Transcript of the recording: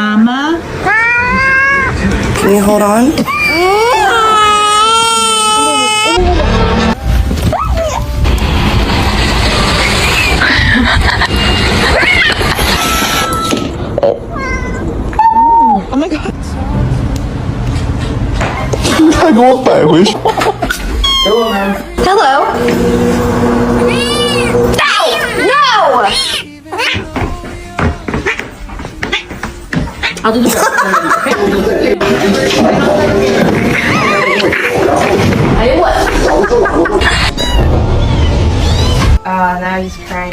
Mama? Can you hold on? Oh my god. 他给我摆回去。 Hello? No! I'll do the Now he's crying.